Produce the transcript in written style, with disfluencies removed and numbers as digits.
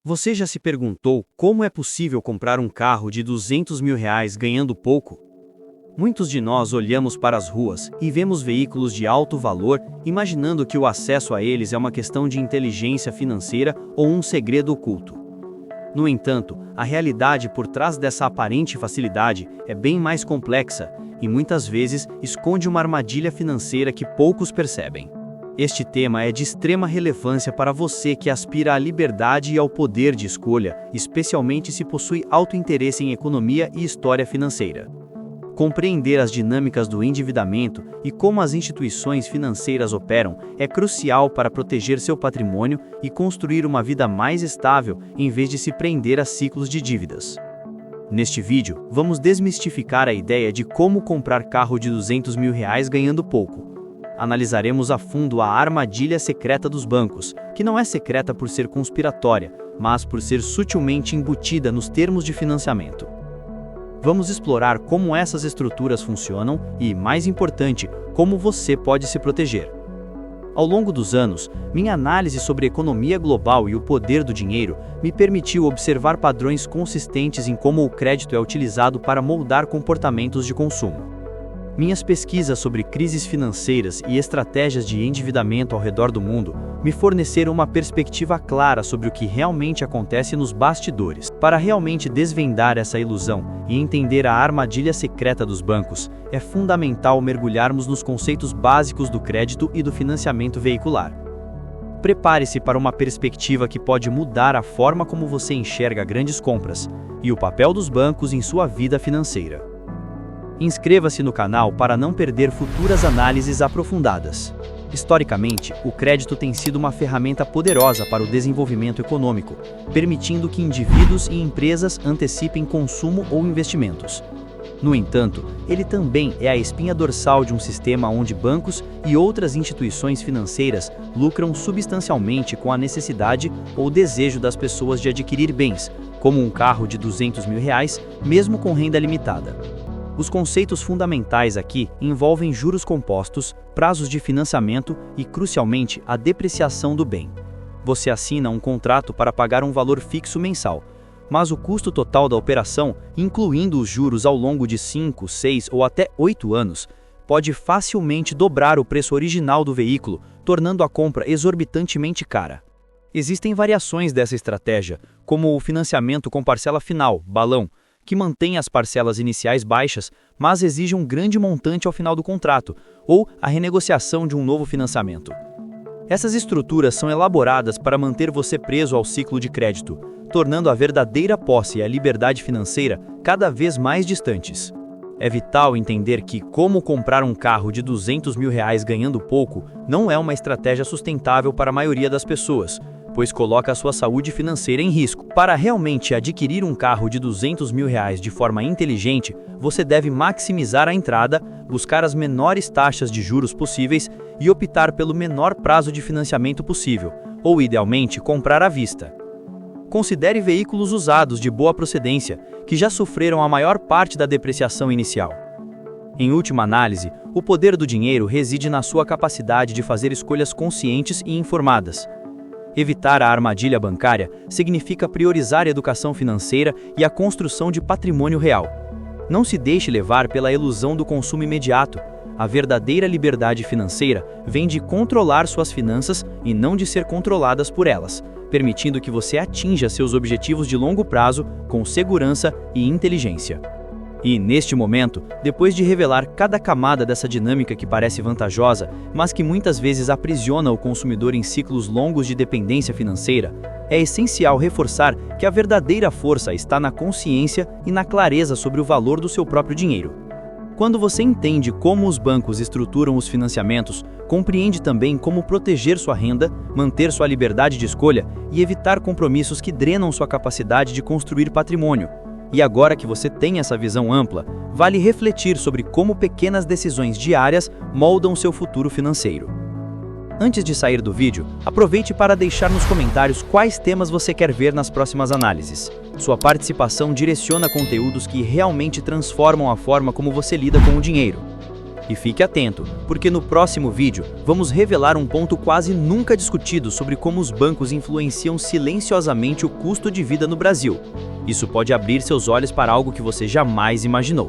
Você já se perguntou como é possível comprar um carro de R$ 200 mil ganhando pouco? Muitos de nós olhamos para as ruas e vemos veículos de alto valor, imaginando que o acesso a eles é uma questão de inteligência financeira ou um segredo oculto. No entanto, a realidade por trás dessa aparente facilidade é bem mais complexa e muitas vezes esconde uma armadilha financeira que poucos percebem. Este tema é de extrema relevância para você que aspira à liberdade e ao poder de escolha, especialmente se possui alto interesse em economia e história financeira. Compreender as dinâmicas do endividamento e como as instituições financeiras operam é crucial para proteger seu patrimônio e construir uma vida mais estável em vez de se prender a ciclos de dívidas. Neste vídeo, vamos desmistificar a ideia de como comprar carro de R$ 200 mil ganhando pouco. Analisaremos a fundo a armadilha secreta dos bancos, que não é secreta por ser conspiratória, mas por ser sutilmente embutida nos termos de financiamento. Vamos explorar como essas estruturas funcionam e, mais importante, como você pode se proteger. Ao longo dos anos, minha análise sobre economia global e o poder do dinheiro me permitiu observar padrões consistentes em como o crédito é utilizado para moldar comportamentos de consumo. Minhas pesquisas sobre crises financeiras e estratégias de endividamento ao redor do mundo me forneceram uma perspectiva clara sobre o que realmente acontece nos bastidores. Para realmente desvendar essa ilusão e entender a armadilha secreta dos bancos, é fundamental mergulharmos nos conceitos básicos do crédito e do financiamento veicular. Prepare-se para uma perspectiva que pode mudar a forma como você enxerga grandes compras e o papel dos bancos em sua vida financeira. Inscreva-se no canal para não perder futuras análises aprofundadas. Historicamente, o crédito tem sido uma ferramenta poderosa para o desenvolvimento econômico, permitindo que indivíduos e empresas antecipem consumo ou investimentos. No entanto, ele também é a espinha dorsal de um sistema onde bancos e outras instituições financeiras lucram substancialmente com a necessidade ou desejo das pessoas de adquirir bens, como um carro de R$ 200 mil, mesmo com renda limitada. Os conceitos fundamentais aqui envolvem juros compostos, prazos de financiamento e, crucialmente, a depreciação do bem. Você assina um contrato para pagar um valor fixo mensal, mas o custo total da operação, incluindo os juros ao longo de 5, 6 ou até 8 anos, pode facilmente dobrar o preço original do veículo, tornando a compra exorbitantemente cara. Existem variações dessa estratégia, como o financiamento com parcela final, balão, que mantém as parcelas iniciais baixas, mas exige um grande montante ao final do contrato, ou a renegociação de um novo financiamento. Essas estruturas são elaboradas para manter você preso ao ciclo de crédito, tornando a verdadeira posse e a liberdade financeira cada vez mais distantes. É vital entender que como comprar um carro de R$ 200 mil ganhando pouco não é uma estratégia sustentável para a maioria das pessoas, pois coloca a sua saúde financeira em risco. Para realmente adquirir um carro de R$ 200 mil de forma inteligente, você deve maximizar a entrada, buscar as menores taxas de juros possíveis e optar pelo menor prazo de financiamento possível, ou idealmente comprar à vista. Considere veículos usados de boa procedência, que já sofreram a maior parte da depreciação inicial. Em última análise, o poder do dinheiro reside na sua capacidade de fazer escolhas conscientes e informadas. Evitar a armadilha bancária significa priorizar a educação financeira e a construção de patrimônio real. Não se deixe levar pela ilusão do consumo imediato. A verdadeira liberdade financeira vem de controlar suas finanças e não de ser controladas por elas, permitindo que você atinja seus objetivos de longo prazo com segurança e inteligência. E, neste momento, depois de revelar cada camada dessa dinâmica que parece vantajosa, mas que muitas vezes aprisiona o consumidor em ciclos longos de dependência financeira, é essencial reforçar que a verdadeira força está na consciência e na clareza sobre o valor do seu próprio dinheiro. Quando você entende como os bancos estruturam os financiamentos, compreende também como proteger sua renda, manter sua liberdade de escolha e evitar compromissos que drenam sua capacidade de construir patrimônio. E agora que você tem essa visão ampla, vale refletir sobre como pequenas decisões diárias moldam seu futuro financeiro. Antes de sair do vídeo, aproveite para deixar nos comentários quais temas você quer ver nas próximas análises. Sua participação direciona conteúdos que realmente transformam a forma como você lida com o dinheiro. E fique atento, porque no próximo vídeo vamos revelar um ponto quase nunca discutido sobre como os bancos influenciam silenciosamente o custo de vida no Brasil. Isso pode abrir seus olhos para algo que você jamais imaginou.